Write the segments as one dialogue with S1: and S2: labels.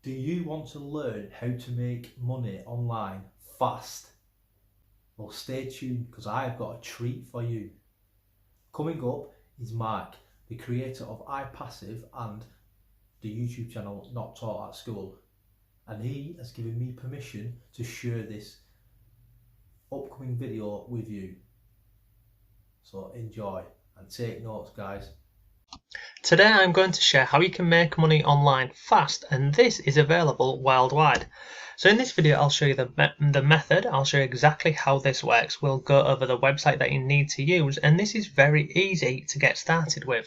S1: Do you want to learn how to make money online fast? Well, stay tuned because I've got a treat for you. Coming up is Mike, the creator of iPassive and the YouTube channel Not Taught at School. And he has given me permission to share this upcoming video with you. So enjoy and take notes, guys.
S2: Today I'm going to share how you can make money online fast, and this is available worldwide. So in this video I'll show you the method, I'll show you exactly how this works, we'll go over the website that you need to use, and this is very easy to get started with.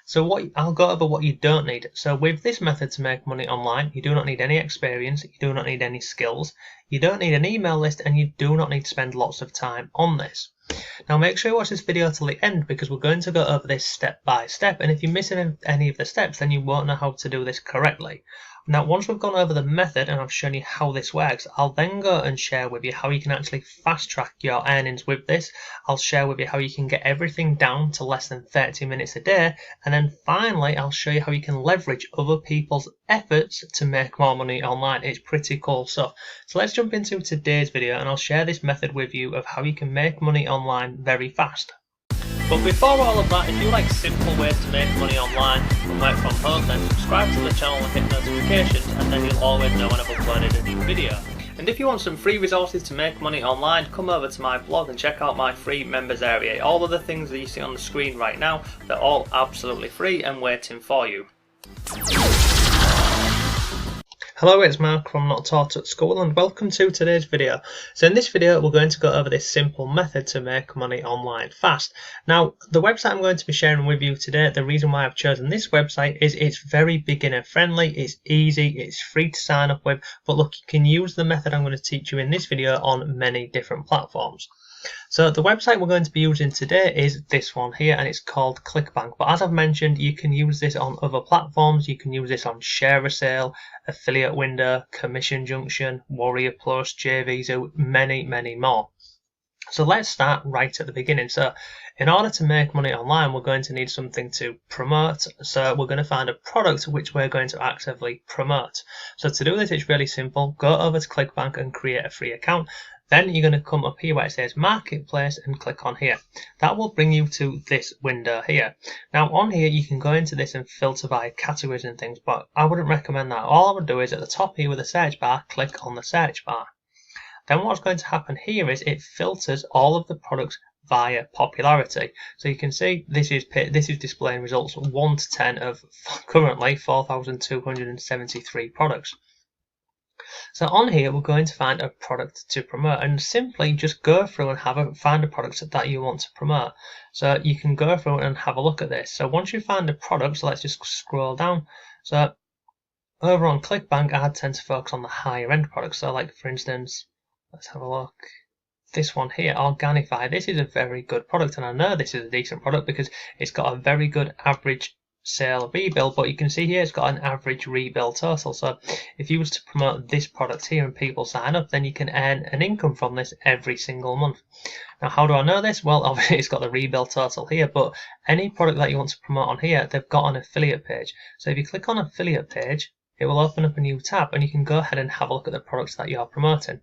S2: So I'll go over what you don't need. So with this method to make money online, you do not need any experience, you do not need any skills, you don't need an email list, and you do not need to spend lots of time on this. Now make sure you watch this video till the end because we're going to go over this step by step, and if you miss any of the steps then you won't know how to do this correctly. Now once we've gone over the method and I've shown you how this works, I'll then go and share with you how you can actually fast track your earnings with this. I'll share with you how you can get everything down to less than 30 minutes a day, and then finally I'll show you how you can leverage other people's efforts to make more money online. It's pretty cool stuff. So let's jump into today's video and I'll share this method with you of how you can make money online very fast. But before all of that, if you like simple ways to make money online and work from home, then subscribe to the channel and hit notifications, and then you'll always know when I've uploaded a new video. And if you want some free resources to make money online, come over to my blog and check out my free members area. All of the things that you see on the screen right now, they're all absolutely free and waiting for you. Hello, it's Mark from Not Taught at School and welcome to today's video. So in this video we're going to go over this simple method to make money online fast. Now the website I'm going to be sharing with you today, the reason why I've chosen this website is it's very beginner friendly, it's easy, it's free to sign up with, but look, you can use the method I'm going to teach you in this video on many different platforms. So the website we're going to be using today is this one here, and it's called Clickbank. But as I've mentioned, you can use this on other platforms. You can use this on Share a Sale, Affiliate Window, Commission Junction, Warrior Plus, JVZoo, many more. So let's start right at the beginning. So in order to make money online, we're going to need something to promote. So we're going to find a product which we're going to actively promote. So to do this, it's really simple. Go over to Clickbank and create a free account. Then you're going to come up here where it says Marketplace and click on here. That will bring you to this window here. Now on here you can go into this and filter by categories and things, but I wouldn't recommend that. All I would do is at the top here with the search bar, click on the search bar. Then what's going to happen here is it filters all of the products via popularity. So you can see this is displaying results 1 to 10 of currently 4,273 products. So on here we're going to find a product to promote, and simply just go through and find a product that you want to promote. So you can go through and have a look at this. So once you find a product, so let's just scroll down. So over on Clickbank I tend to focus on the higher end products. So like for instance, let's have a look. This one here, Organifi. This is a very good product, and I know this is a decent product because it's got a very good average sale rebuild, but you can see here it's got an average rebuild total. So if you was to promote this product here and people sign up, then you can earn an income from this every single month. Now how do I know this? Well, obviously it's got the rebuild total here, but any product that you want to promote on here, they've got an affiliate page. So if you click on affiliate page, it will open up a new tab and you can go ahead and have a look at the products that you're promoting.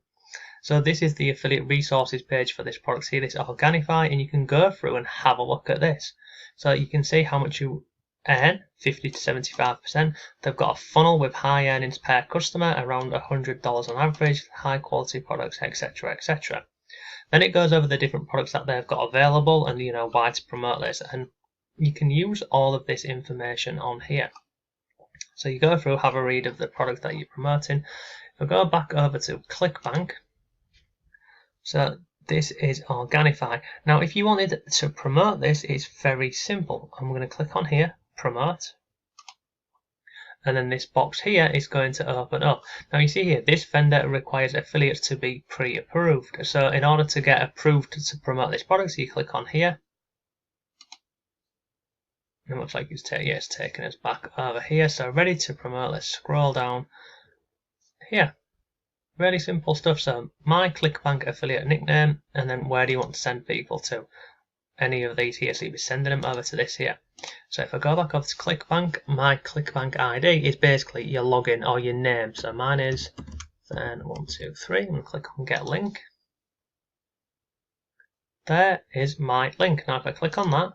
S2: So this is the affiliate resources page for this product here, this Organifi, and you can go through and have a look at this. So you can see how much you earn, 50 to 75%. They've got a funnel with high earnings per customer, around $100 on average, high quality products, etc, etc. Then it goes over the different products that they've got available and why to promote this, and you can use all of this information on here. So you go through, have a read of the product that you're promoting. We'll go back over to Clickbank. So this is Organifi. Now if you wanted to promote this, it's very simple. I'm going to click on here, promote, and then this box here is going to open up. Now you see here, this vendor requires affiliates to be pre-approved. So in order to get approved to promote this product, so you click on here. It looks like it's taking us back over here. So ready to promote, let's scroll down here. Really simple stuff. So my Clickbank affiliate nickname, and then where do you want to send people to? any of these here, so you'll be sending them over to this here. So if I go back over to Clickbank, my Clickbank ID is basically your login or your name. So mine is then123. I'm going to click on get link. There is my link. Now if I click on that,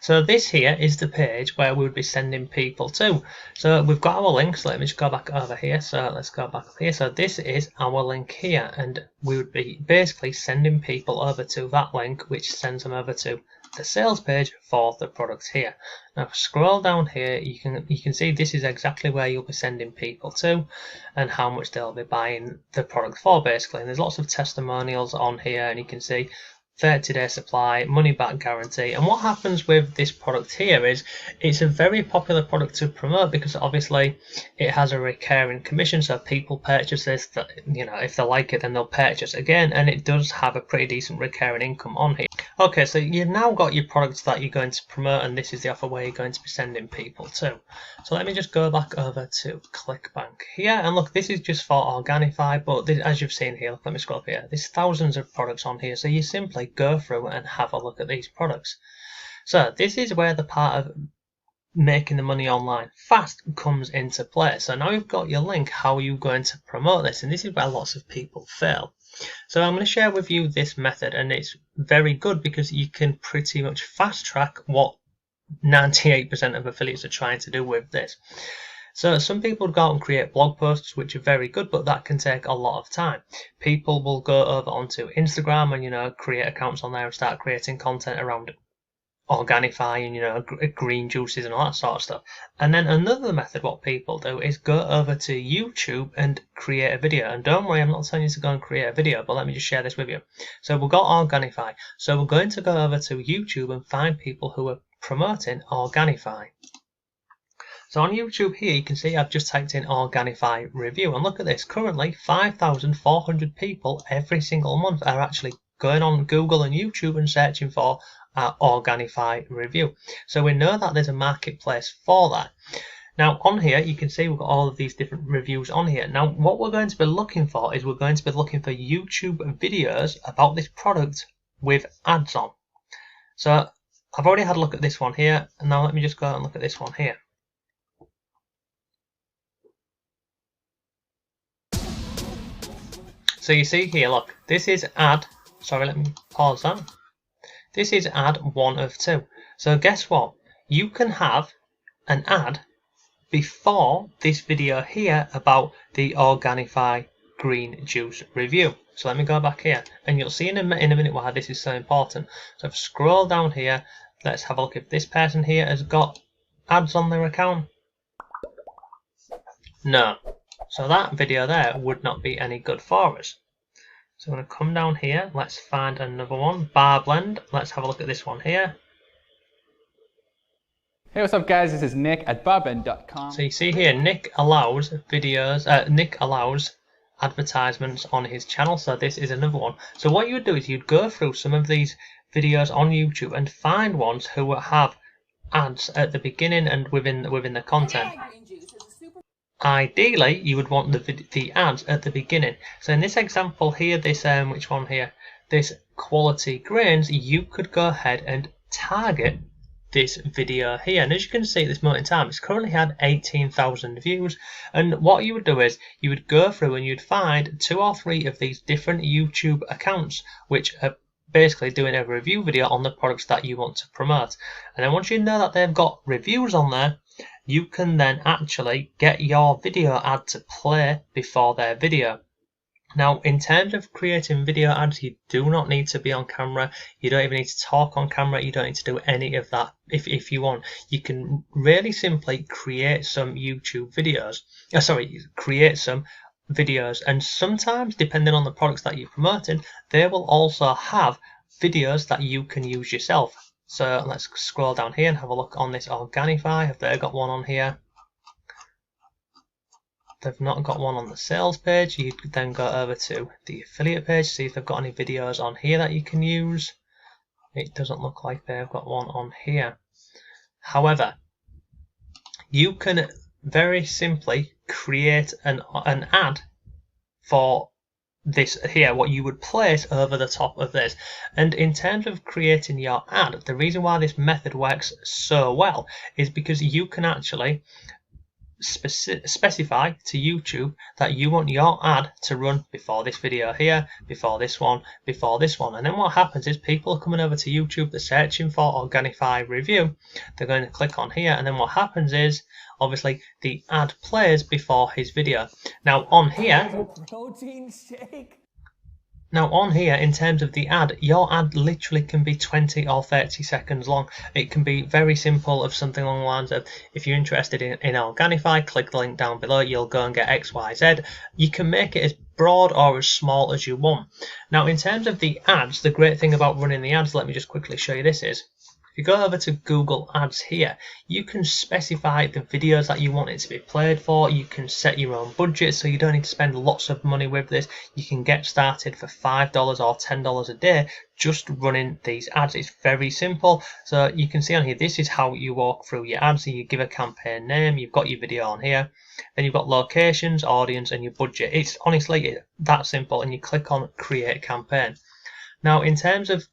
S2: so this here is the page where we would be sending people to. So we've got our link, so let me just go back over here. So let's go back up here. So this is our link here, and we would be basically sending people over to that link, which sends them over to the sales page for the product here. Now if I scroll down here, you can see this is exactly where you'll be sending people to and how much they'll be buying the product for basically. And there's lots of testimonials on here, and you can see 30-day supply, money back guarantee. And what happens with this product here is it's a very popular product to promote because obviously it has a recurring commission, so people purchase this, you know, if they like it then they'll purchase again, and it does have a pretty decent recurring income on here. Okay, so you've now got your products that you're going to promote, and this is the offer where you're going to be sending people to. So let me just go back over to Clickbank here, and look, this is just for Organifi, but this, as you've seen here, look, let me scroll up here, there's thousands of products on here, so you simply go through and have a look at these products. So this is where the part of making the money online fast comes into play. So now you've got your link, how are you going to promote this? And this is where lots of people fail. So I'm going to share with you this method, and it's very good because you can pretty much fast track what 98% of affiliates are trying to do with this. So some people go out and create blog posts, which are very good, but that can take a lot of time. People will go over onto Instagram and, you know, create accounts on there and start creating content around Organifi and, you know, green juices and all that sort of stuff. And then another method what people do is go over to YouTube and create a video. And don't worry, I'm not telling you to go and create a video, but let me just share this with you. So we've got Organifi. So we're going to go over to YouTube and find people who are promoting Organifi. So on YouTube here, you can see I've just typed in Organifi review, and look at this. Currently, 5,400 people every single month are actually going on Google and YouTube and searching for Organifi review. So we know that there's a marketplace for that. Now on here, you can see we've got all of these different reviews on here. Now what we're going to be looking for is we're going to be looking for YouTube videos about this product with ads on. So I've already had a look at this one here, and now let me just go and look at this one here. So you see here, look, this is ad, sorry, let me pause that. This is ad 1 of 2. So guess what? You can have an ad before this video here about the Organifi green juice review. So let me go back here, and you'll see in a minute why this is so important. So if I scroll down here, let's have a look if this person here has got ads on their account. No. So that video there would not be any good for us. So I'm going to come down here, let's find another one, bar blend, let's have a look at this one here.
S3: Hey, what's up guys, this is Nick at barblend.com.
S2: So you see here, Nick allows videos, Nick allows advertisements on his channel, so this is another one. So what you would do is you'd go through some of these videos on YouTube and find ones who have ads at the beginning and within the content. Ideally, you would want the ads at the beginning. So in this example here, this which one here? This quality grains, you could go ahead and target this video here. And as you can see at this moment in time, it's currently had 18,000 views. And what you would do is you would go through and you'd find 2 or 3 of these different YouTube accounts which are basically doing a review video on the products that you want to promote. And then once you know that they've got reviews on there, you can then actually get your video ad to play before their video. Now, in terms of creating video ads, you do not need to be on camera. You don't even need to talk on camera. You don't need to do any of that. If you want, you can really simply create some YouTube videos. Create some videos, and sometimes, depending on the products that you're promoting, they will also have videos that you can use yourself. So let's scroll down here and have a look on this Organifi. Have they got one on here? They've not got one on the sales page. You could then go over to the affiliate page, see if they've got any videos on here that you can use. It doesn't look like they've got one on here. However, you can very simply create an ad for this here, what you would place over the top of this. And in terms of creating your ad, the reason why this method works so well is because you can actually specify to YouTube that you want your ad to run before this video here, before this one, and then what happens is people are coming over to YouTube, they're searching for Organifi review, they're going to click on here, and then what happens is obviously the ad plays before his video. Now on here,
S4: protein shake.
S2: Now on here, in terms of the ad, your ad literally can be 20 or 30 seconds long. It can be very simple, of something along the lines of, if you're interested in Organifi, click the link down below, you'll go and get XYZ. You can make it as broad or as small as you want. Now in terms of the ads, the great thing about running the ads, let me just quickly show you this is, if you go over to Google Ads here, you can specify the videos that you want it to be played for. You can set your own budget, so you don't need to spend lots of money with this. You can get started for $5 or $10 a day just running these ads. It's very simple. So you can see on here, this is how you walk through your ads. So you give a campaign name, you've got your video on here, then you've got locations, audience, and your budget. It's honestly that simple, and you click on Create Campaign. Now in terms of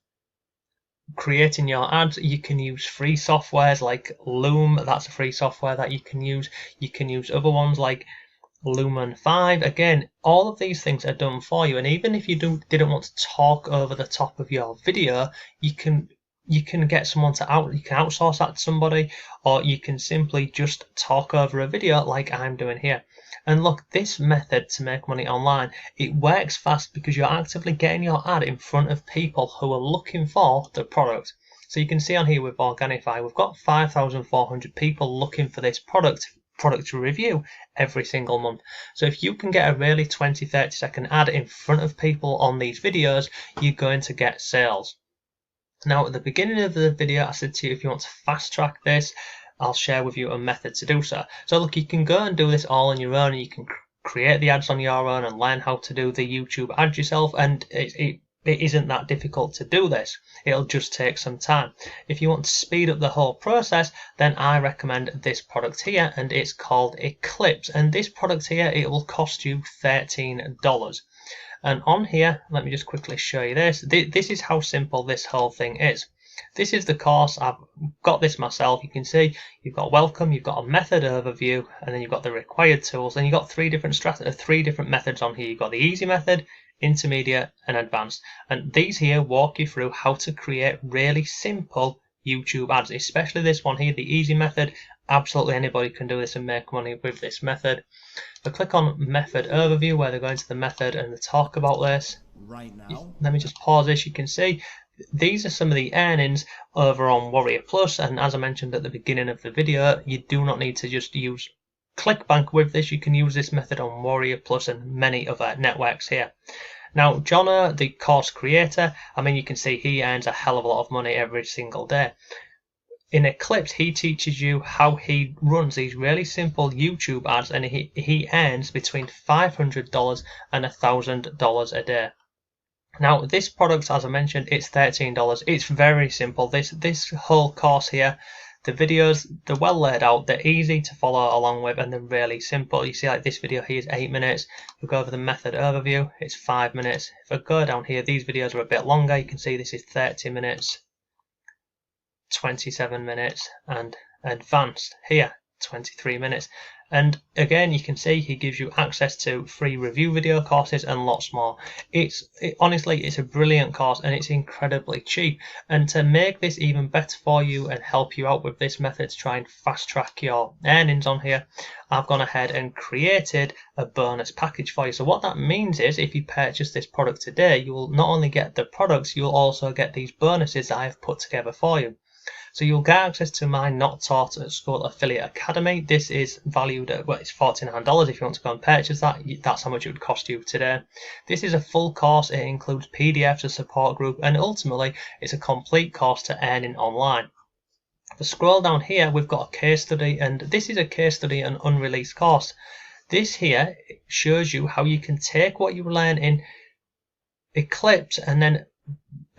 S2: creating your ads, you can use free softwares like Loom. That's a free software that you can use. You can use other ones like Lumen 5. Again, all of these things are done for you, and even if you didn't want to talk over the top of your video, you can get someone to outsource that to somebody, or you can simply just talk over a video like I'm doing here. And look, this method to make money online, it works fast because you're actively getting your ad in front of people who are looking for the product. So you can see on here with Organifi, we've got 5,400 people looking for this product to review every single month. So if you can get a really 20-30 second ad in front of people on these videos, you're going to get sales. Now at the beginning of the video, I said to you, if you want to fast track this, I'll share with you a method to do so. So look, you can go and do this all on your own, and you can create the ads on your own and learn how to do the YouTube ads yourself, and it isn't that difficult to do this. It'll just take some time. If you want to speed up the whole process, then I recommend this product here, and it's called Eclipse. And this product here, it will cost you $13. And on here, let me just quickly show you this. This is how simple this whole thing is. This is the course. I've got this myself. You can see you've got welcome, you've got a method overview, and then you've got the required tools, and you've got three different methods on here. You've got the easy method, intermediate, and advanced. And these here walk you through how to create really simple YouTube ads, especially this one here, the easy method. Absolutely anybody can do this and make money with this method. So click on method overview, where they're going to the method and they talk about this.
S4: Right now.
S2: Let me just pause this. You can see these are some of the earnings over on Warrior Plus, and as I mentioned at the beginning of the video, you do not need to just use Clickbank with this. You can use this method on Warrior Plus and many other networks here. Now Jono, the course creator, I mean, you can see he earns a hell of a lot of money every single day. In Eclipse, he teaches you how he runs these really simple YouTube ads, and he earns between $500 and $1,000 a day. Now this product, as I mentioned, it's $13. It's very simple. This whole course here, the videos, they're well laid out, they're easy to follow along with, and they're really simple. You see, like this video here is 8 minutes. If we go over the method overview, it's 5 minutes. If I go down here, these videos are a bit longer. You can see this is 30 minutes, 27 minutes, and advanced here 23 minutes. And again, you can see he gives you access to free review video courses and lots more. Honestly, it's a brilliant course, and it's incredibly cheap. And to make this even better for you and help you out with this method to try and fast track your earnings on here, I've gone ahead and created a bonus package for you. So what that means is, if you purchase this product today, you will not only get the products, you'll also get these bonuses that I've put together for you. So you'll get access to my Not Taught at School Affiliate Academy. This is valued at, well, it's $49 if you want to go and purchase that. That's how much it would cost you today. This is a full course. It includes PDFs, a support group, and ultimately it's a complete course to earning online. If I scroll down here, we've got a case study, and this is a case study, an unreleased course. This here shows you how you can take what you learn in Eclipse and then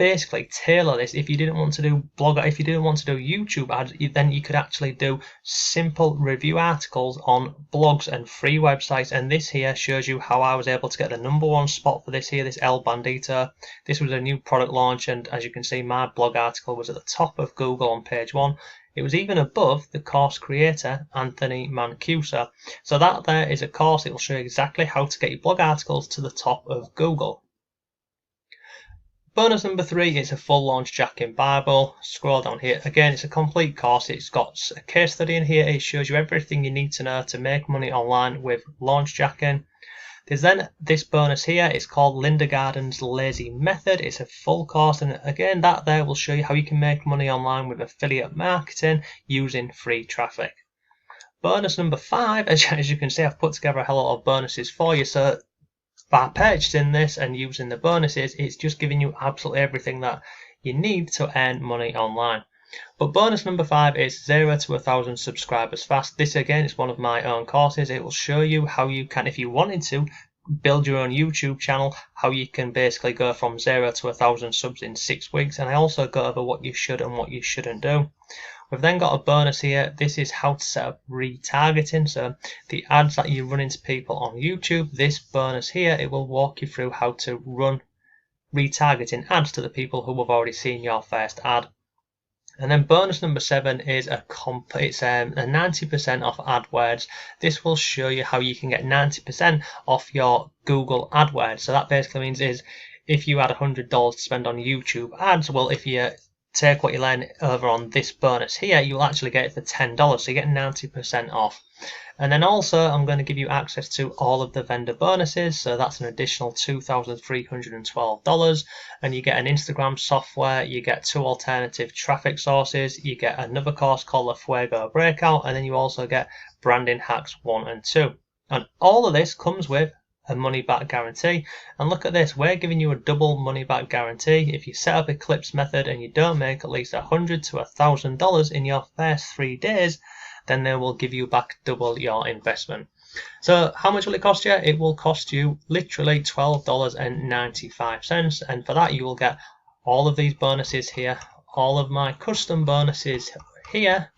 S2: basically tailor this. If you didn't want to do if you didn't want to do YouTube ads, then you could actually do simple review articles on blogs and free websites. And this here shows you how I was able to get the #1 spot for this here, this El Bandito. This was a new product launch, and as you can see, my blog article was at the top of Google on page 1. It was even above the course creator, Anthony Mancuso. So that there is a course. It will show you exactly how to get your blog articles to the top of Google. Bonus number 3 is a full launch jacking Bible. Scroll down here. Again, it's a complete course. It's got a case study in here. It shows you everything you need to know to make money online with launch jacking. There's then this bonus here. It's called Linda Garden's Lazy Method. It's a full course, and again, that there will show you how you can make money online with affiliate marketing using free traffic. Bonus number 5, as you can see, I've put together a hell of a lot of bonuses for you. So by purchasing this and using the bonuses, it's just giving you absolutely everything that you need to earn money online. But bonus number 5 is 0 to 1,000 subscribers fast. This again is one of my own courses. It will show you how you can, if you wanted to, build your own YouTube channel, how you can basically go from 0 to 1,000 subs in 6 weeks. And I also go over what you should and what you shouldn't do. We've then got a bonus here. This is how to set up retargeting. So the ads that you run into people on YouTube, this bonus here, it will walk you through how to run retargeting ads to the people who have already seen your first ad. And then bonus number 7 is a 90% off AdWords. This will show you how you can get 90% off your Google AdWords. So that basically means is if you had $100 to spend on YouTube ads, well, if you take what you learn over on this bonus here, you'll actually get it for $10, so you get 90% off. And then also I'm going to give you access to all of the vendor bonuses, so that's an additional $2,312, and you get an Instagram software, you get 2 alternative traffic sources, you get another course called the Fuego Breakout, and then you also get branding hacks 1 and 2. And all of this comes with a money back guarantee. And look at this, we're giving you a double money back guarantee. If you set up Eclipse method and you don't make at least $100 to $1,000 in your first 3 days, then they will give you back double your investment. So how much will it cost you? It will cost you literally $12.95, and for that you will get all of these bonuses here, all of my custom bonuses here,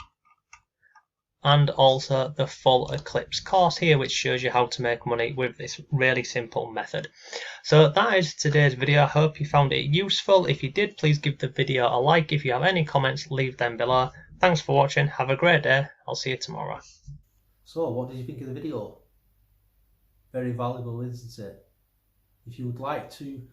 S2: and also the full Eclipse course here, which shows you how to make money with this really simple method. So that is today's video. I hope you found it useful. If you did, please give the video a like. If you have any comments, leave them below. Thanks for watching. Have a great day. I'll see you tomorrow.
S1: So what did you think of the video? Very valuable, isn't it? If you would like to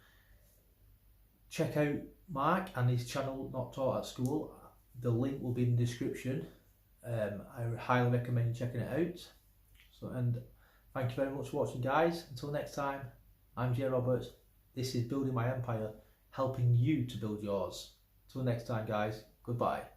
S1: check out Mark and his channel Not Taught at School, the link will be in the description. I highly recommend checking it out. So, and thank you very much for watching, guys. Until next time, I'm Jay Roberts. This is Building My Empire, helping you to build yours. Until next time, guys, goodbye.